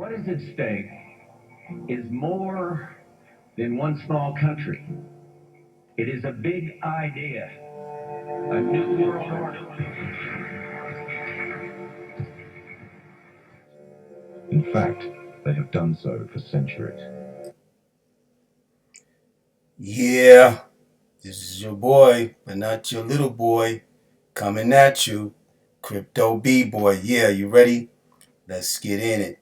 What is at stake is more than one small country. It is a big idea, a new world order. In fact, they have done so for centuries. Yeah, this is your boy, but not your little boy, coming at you. Crypto B-Boy. Yeah, you ready? Let's get in it.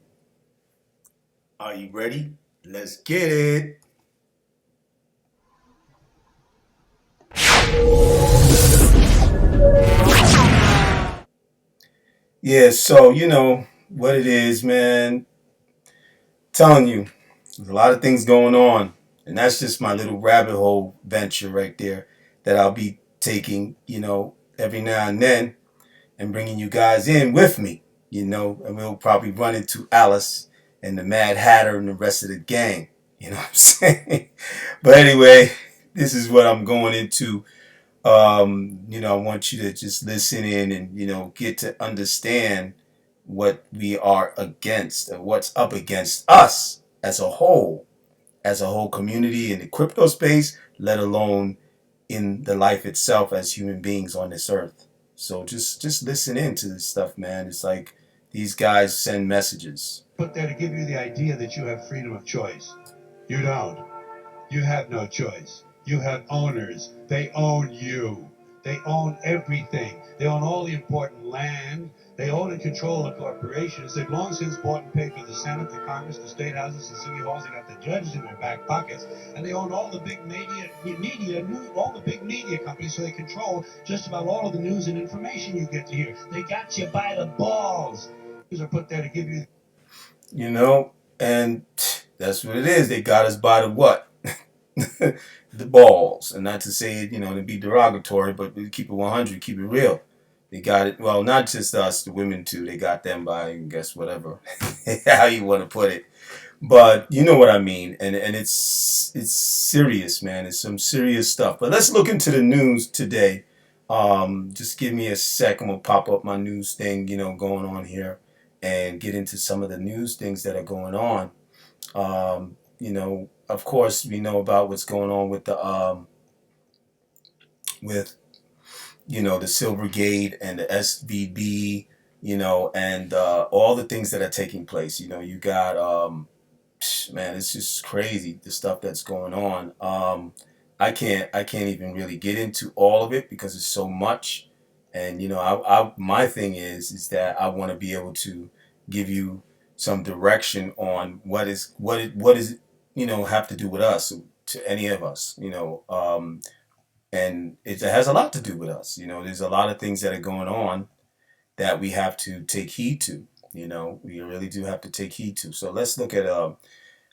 Are you ready? Let's get it. Yeah, so you know what it is, man. Telling you, there's a lot of things going on. And that's just my little rabbit hole venture right there that I'll be taking, every now and then and bringing you guys in with me, and we'll probably run into Alice and the Mad Hatter and the rest of the gang. You know what I'm saying? But anyway, this is what I'm going into. I want you to just listen in and, get to understand what we are against and what's up against us as a whole community in the crypto space, let alone in the life itself as human beings on this earth. So just listen in to this stuff, man. It's like these guys send messages. Put there to give you the idea that you have freedom of choice. You don't. You have no choice. You have owners. They own you. They own everything. They own all the important land. They own and control the corporations. They've long since bought and paid for the Senate, the Congress, the state houses, the city halls. They got the judges in their back pockets, and they own all the big all the big media companies. So they control just about all of the news and information you get to hear. They got you by the balls. These are put there to give you, And that's what it is. They got us by the what? The balls. And not to say it, to be derogatory, but keep it 100, keep it real. They got it. Well, not just us, the women too. They got them by, I guess, whatever, how you want to put it. But you know what I mean. And it's serious, man. It's some serious stuff. But let's look into the news today. Just give me a sec. I'm gonna pop up my news thing, going on here, and get into some of the news things that are going on. Of course, we know about what's going on with the Silvergate and the SVB, and all the things that are taking place. You got man, it's just crazy the stuff that's going on. I can't even really get into all of it because it's so much. And my thing is that I want to be able to give you some direction on what is have to do with us, to any of us, and it has a lot to do with us. There's a lot of things that are going on that we have to take heed to. We really do have to take heed to. So let's look at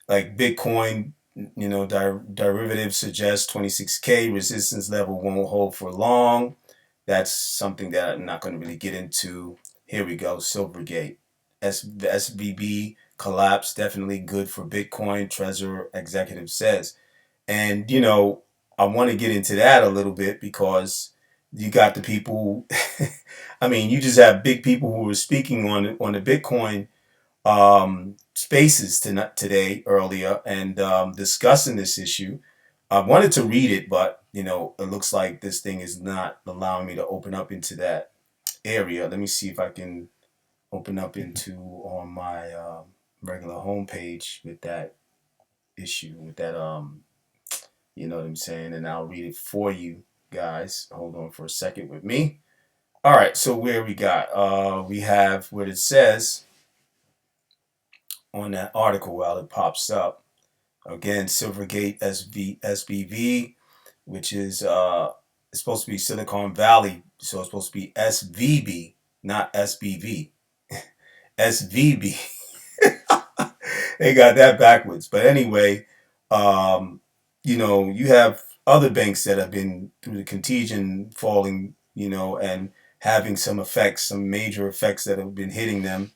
like Bitcoin. Derivatives suggest 26K resistance level won't hold for long. That's something that I'm not going to really get into. Here we go. Silvergate. The SVB collapse, definitely good for Bitcoin, Trezor executive says. And, I want to get into that a little bit because you got the people, I mean, you just have big people who were speaking on the Bitcoin spaces today earlier and discussing this issue. I wanted to read it, but it looks like this thing is not allowing me to open up into that area. Let me see if I can open up into on my regular homepage with that issue, with that you know what I'm saying, and I'll read it for you guys. Hold on for a second with me. All right, so where we have what it says on that article while it pops up. Again, Silvergate SBV, which is it's supposed to be Silicon Valley, so it's supposed to be SVB, not SBV. SVB. They got that backwards. But anyway, you have other banks that have been through the contagion falling, and having some effects, some major effects that have been hitting them.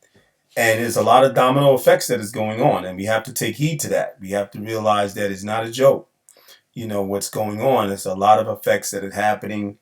And there's a lot of domino effects that is going on, and we have to take heed to that. We have to realize that it's not a joke. What's going on. There's a lot of effects that are happening.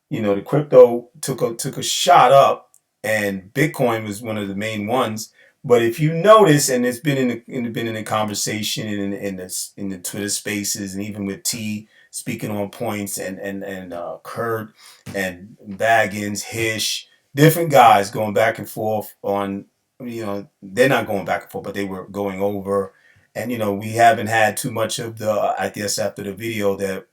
The crypto took a shot up, and Bitcoin was one of the main ones. But if you notice, and it's been in the conversation in the Twitter Spaces, and even with T speaking on points, and Kurt and Baggins, Hish, different guys going back and forth on, they're not going back and forth, but they were going over, and we haven't had too much of the, I guess after the video that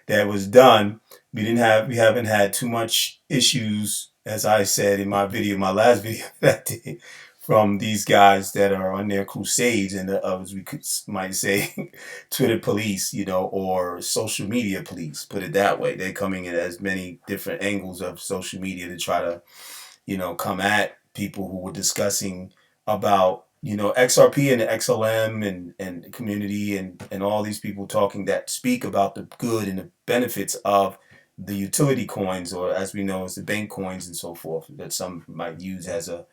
that was done, we haven't had too much issues, as I said in my video, my last video that I did, from these guys that are on their crusades, and as we might say, Twitter police, or social media police, put it that way. They're coming in as many different angles of social media to try to, come at people who were discussing about, XRP and the XLM and the community, and all these people talking that speak about the good and the benefits of the utility coins, or as we know as the bank coins and so forth, that some might use as a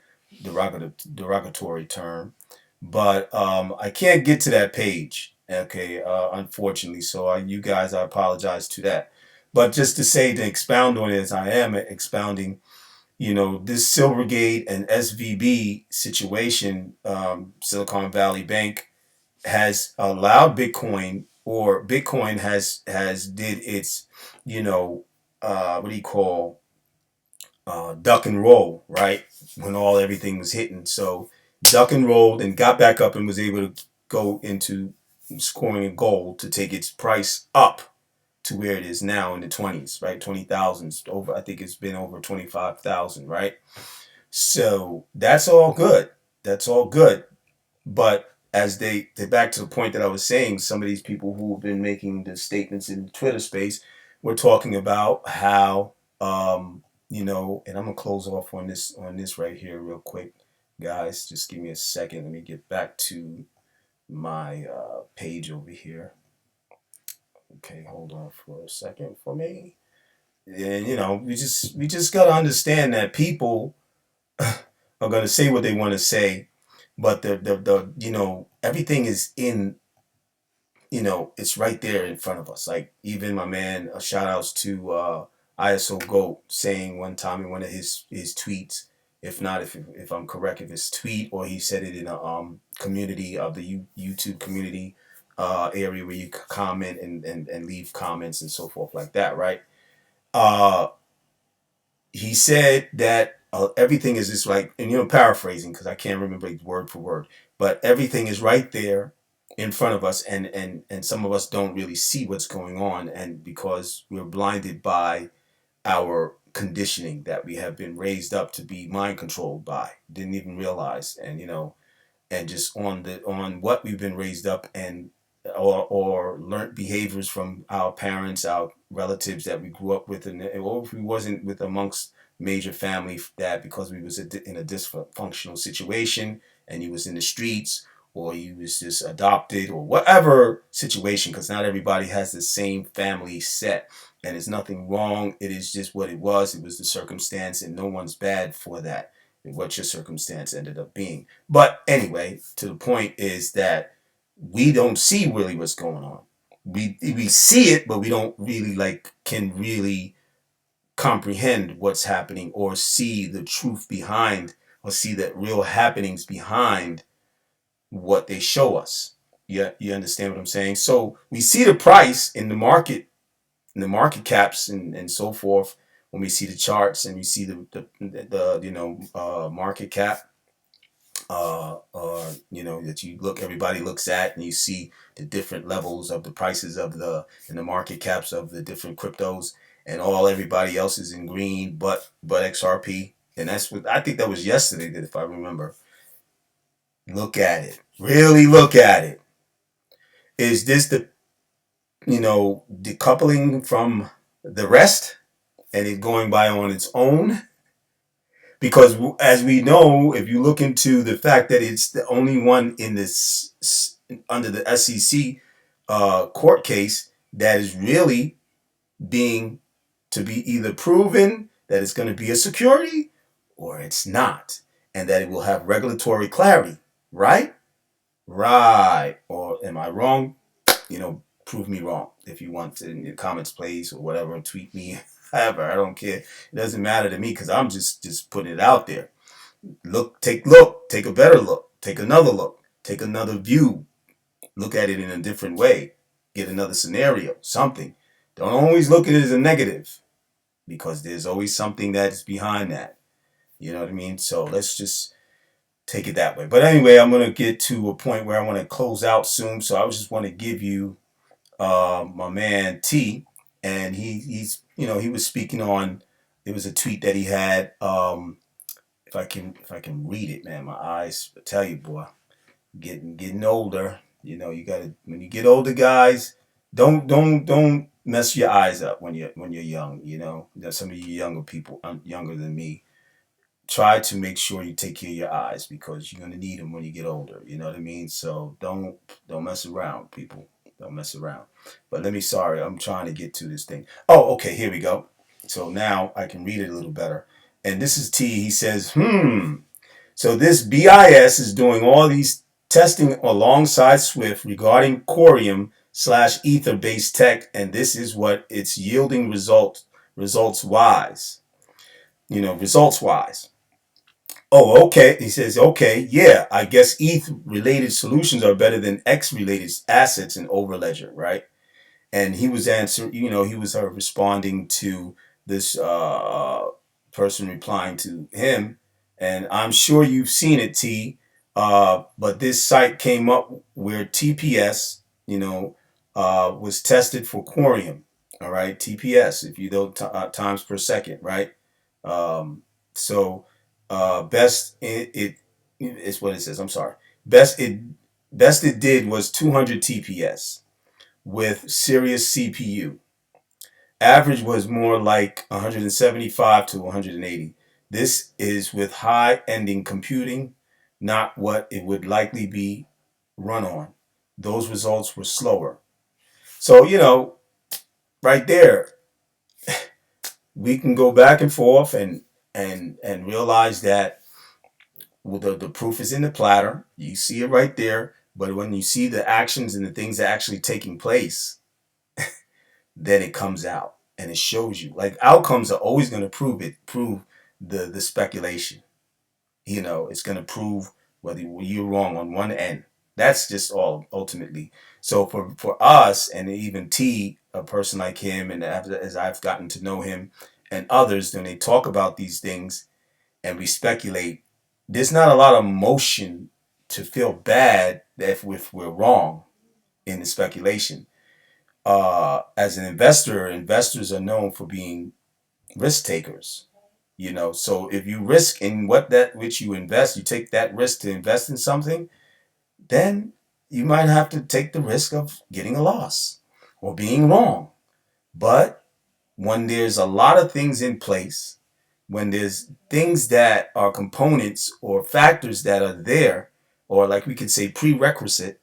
derogatory term. But I can't get to that page, okay, unfortunately. So you guys, I apologize to that. But just to say, to expound on it, as I am expounding, this Silvergate and SVB situation, Silicon Valley Bank, has allowed Bitcoin, or Bitcoin has did its, what do you call, duck and roll, right? When everything was hitting. So duck and rolled and got back up and was able to go into scoring a goal to take its price up to where it is now in the 20s, right? 20,000 over. I think it's been over 25,000, right? So that's all good. That's all good. But as they back to the point that I was saying, some of these people who have been making the statements in the Twitter space were talking about how, and I'm gonna close off on this right here real quick, guys. Just give me a second. Let me get back to my page over here. Okay, hold on for a second for me. And we just gotta understand that people are gonna say what they want to say, but the everything is in, it's right there in front of us. Like even my man, shout outs to ISO Goat, saying one time in one of his tweets, if not, if I'm correct, if it's tweet or he said it in a community of the YouTube community area where you comment and leave comments and so forth like that, right? He said that everything is just like, and paraphrasing because I can't remember it word for word, but everything is right there in front of us, and some of us don't really see what's going on, and because we're blinded by our conditioning that we have been raised up to be mind controlled by, didn't even realize, and just on what we've been raised up, and or learned behaviors from our parents, our relatives that we grew up with, or if we wasn't with amongst major family, that because we was in a dysfunctional situation and he was in the streets, or he was just adopted, or whatever situation, because not everybody has the same family set, and there's nothing wrong. It is just what it was. It was the circumstance, and no one's bad for that, what your circumstance ended up being. But anyway, to the point is that we don't see really what's going on. We see it, but we don't really can really comprehend what's happening, or see the truth behind, or see the real happenings behind what they show us. You understand what I'm saying? So we see the price in the market, in the market caps, and so forth, when we see the charts and we see the market cap, that everybody looks at, and you see the different levels of the prices of in the market caps of the different cryptos, and everybody else is in green but XRP. And that's what I think that was yesterday, that if I remember. Look at it. Really look at it. Is this the decoupling from the rest and it going by on its own? Because as we know, if you look into the fact that it's the only one in this under the SEC court case that is really being to be either proven that it's going to be a security or it's not, and that it will have regulatory clarity, right? Right. Or am I wrong? Prove me wrong if you want to in the comments, please, or whatever, tweet me, however. I don't care. It doesn't matter to me, because I'm just putting it out there. take a better look, take another look, take another view, look at it in a different way, get another scenario, something. Don't always look at it as a negative, because there's always something that's behind that. You know what I mean? So let's just take it that way. But anyway, I'm going to get to a point where I want to close out soon. So I just want to give you my man T, and he's he was speaking on. There was a tweet that he had. If I can read it, man, my eyes. I tell you, boy, getting older. You gotta, when you get older, guys, don't mess your eyes up when you're young. Some of you younger people, younger than me, try to make sure you take care of your eyes, because you're gonna need them when you get older. You know what I mean? So don't mess around, people. Don't mess around. But I'm trying to get to this thing. Oh, okay, here we go. So now I can read it a little better. And this is T. He says, so this BIS is doing all these testing alongside Swift regarding Quorum / Ether based tech, and this is what it's yielding results wise. Results wise. Oh, okay. He says, okay, yeah, I guess ETH related solutions are better than X related assets in Overledger, right? And he was responding to this person replying to him. And I'm sure you've seen it, T. But this site came up where TPS, was tested for Quorum. All right, TPS, if you know times per second, right? Um, so best it's what it says. I'm sorry. Best it did was 200 TPS with serious CPU. Average was more like 175 to 180. This is with high ending computing, not what it would likely be run on. Those results were slower. So, right there, we can go back and forth and realize that the proof is in the platter. You see it right there. But when you see the actions and the things that are actually taking place, then it comes out and it shows you. Like, outcomes are always going to prove the speculation. It's going to prove whether you're wrong on one end. That's just all ultimately. So for us, and even T, a person like him, and as I've gotten to know him and others, when they talk about these things and we speculate, there's not a lot of motion to feel bad if we're wrong in the speculation. As an investor, investors are known for being risk takers. So if you risk in which you invest, you take that risk to invest in something, then you might have to take the risk of getting a loss or being wrong. But when there's a lot of things in place, when there's things that are components or factors that are there, or like we could say prerequisite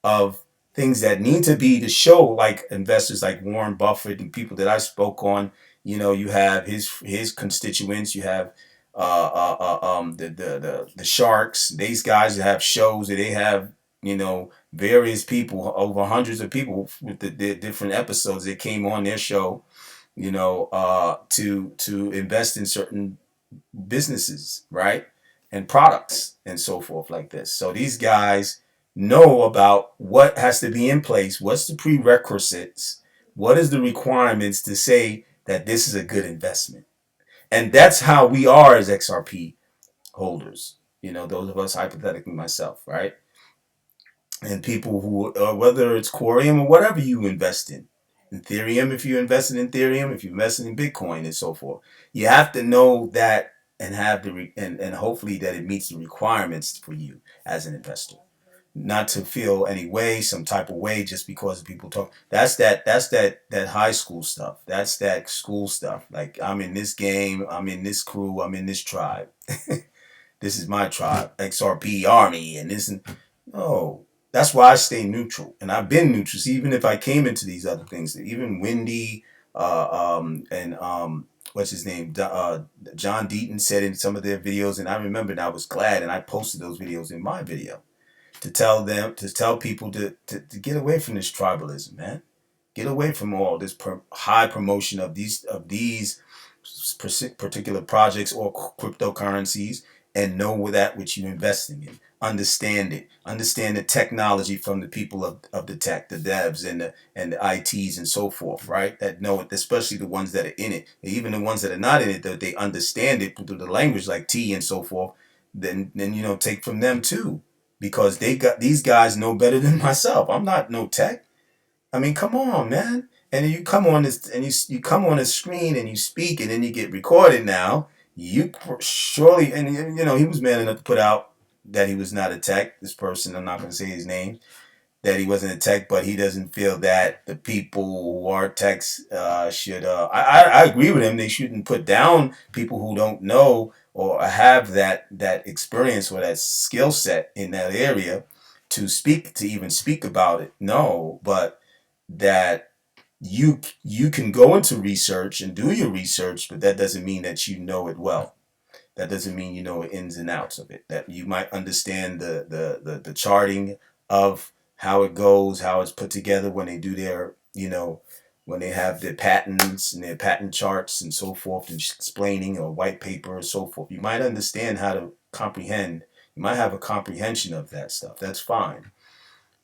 of things that need to be to show, like investors like Warren Buffett and people that I spoke on. You have his constituents. You have the sharks. These guys that have shows that they have various people, over hundreds of people with the different episodes that came on their show. To invest in certain businesses, right? And products and so forth like this. So these guys know about what has to be in place, what's the prerequisites, what is the requirements to say that this is a good investment. And that's how we are as XRP holders. Those of us, hypothetically myself, right? And people who, whether it's Quorum or whatever you invest in. Ethereum, if you're invested in Ethereum, if you're invested in Bitcoin and so forth, you have to know that and have and hopefully that it meets the requirements for you as an investor. Not to feel any way, some type of way, just because people talk. That's that high school stuff. That's that school stuff. Like, I'm in this game, I'm in this crew, I'm in this tribe. This is my tribe, XRP Army, and this. No, that's why I stay neutral, and I've been neutral. Even if I came into these other things, even Wendy, and what's his name, John Deaton said in some of their videos, and I remember, and I was glad, and I posted those videos in my video to tell people to get away from this tribalism, man. Get away from all this high promotion of these particular projects or cryptocurrencies, and know that which you're investing in. Understand it. Understand the technology from the people of the tech, the devs and the ITs and so forth, right? That know it, especially the ones that are in it. Even the ones that are not in it, that they understand it through the language like T and so forth. Then take from them too, because these guys know better than myself. I'm not no tech. I mean, come on, man. And then you come on this and you come on the screen and you speak and then you get recorded now. You surely, and he was man enough to put out that he was not a tech. This person, I'm not going to say his name, that he wasn't a tech, but he doesn't feel that the people who are techs should. I agree with him. They shouldn't put down people who don't know or have that experience or that skill set in that area to even speak about it. No, but that you can go into research and do your research, but that doesn't mean that you know it well. That doesn't mean you know the ins and outs of it. That you might understand the charting of how it goes, how it's put together when they do their, when they have their patents and their patent charts and so forth, and explaining or white paper and so forth. You might understand how to comprehend. You might have a comprehension of that stuff. That's fine,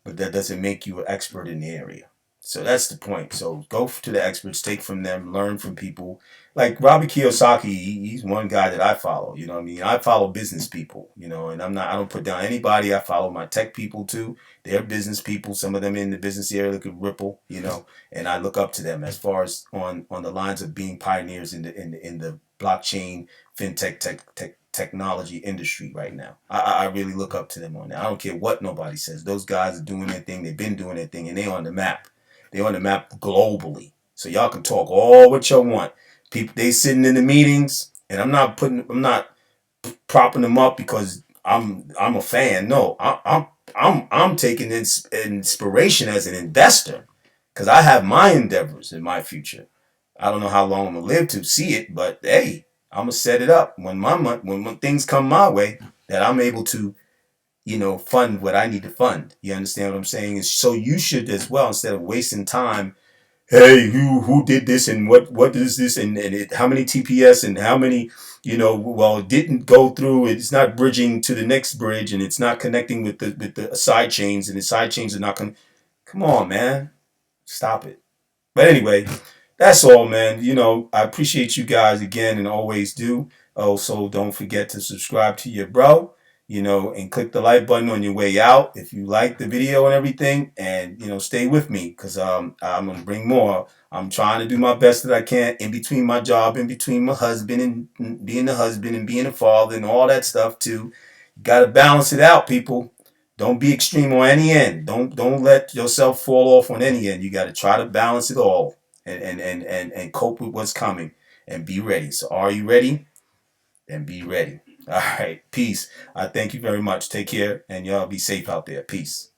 but that doesn't make you an expert in the area. So that's the point. So go to the experts, take from them, learn from people. Like Robert Kiyosaki, he's one guy that I follow. You know what I mean? I follow business people, and I don't put down anybody. I follow my tech people too. They're business people. Some of them in the business area look at Ripple, and I look up to them as far as on the lines of being pioneers in the blockchain, fintech, technology industry right now. I really look up to them on that. I don't care what nobody says. Those guys are doing their thing. They've been doing their thing, and they're on the map. They're on the map globally. So y'all can talk all what y'all want. People, they sitting in the meetings, and I'm not propping them up because I'm a fan. No, I'm taking inspiration as an investor because I have my endeavors in my future. I don't know how long I'm gonna live to see it, but hey, I'm gonna set it up when things come my way that I'm able to fund what I need to fund. You understand what I'm saying? And so you should as well, instead of wasting time. Hey, who did this and what is this and how many TPS and how many well, it didn't go through. It's not bridging to the next bridge, and it's not connecting with the side chains, and the side chains are not going. Come on, man, stop it. But anyway, that's all, man. I appreciate you guys again and always do. Also, don't forget to subscribe to your bro, and click the like button on your way out if you like the video and everything. And, stay with me because I'm going to bring more. I'm trying to do my best that I can in between my job, in between my husband and being the husband and being a father and all that stuff too. You got to balance it out, people. Don't be extreme on any end. Don't let yourself fall off on any end. You got to try to balance it all and cope with what's coming and be ready. So are you ready? Then be ready. All right. Peace. I thank you very much. Take care and y'all be safe out there. Peace.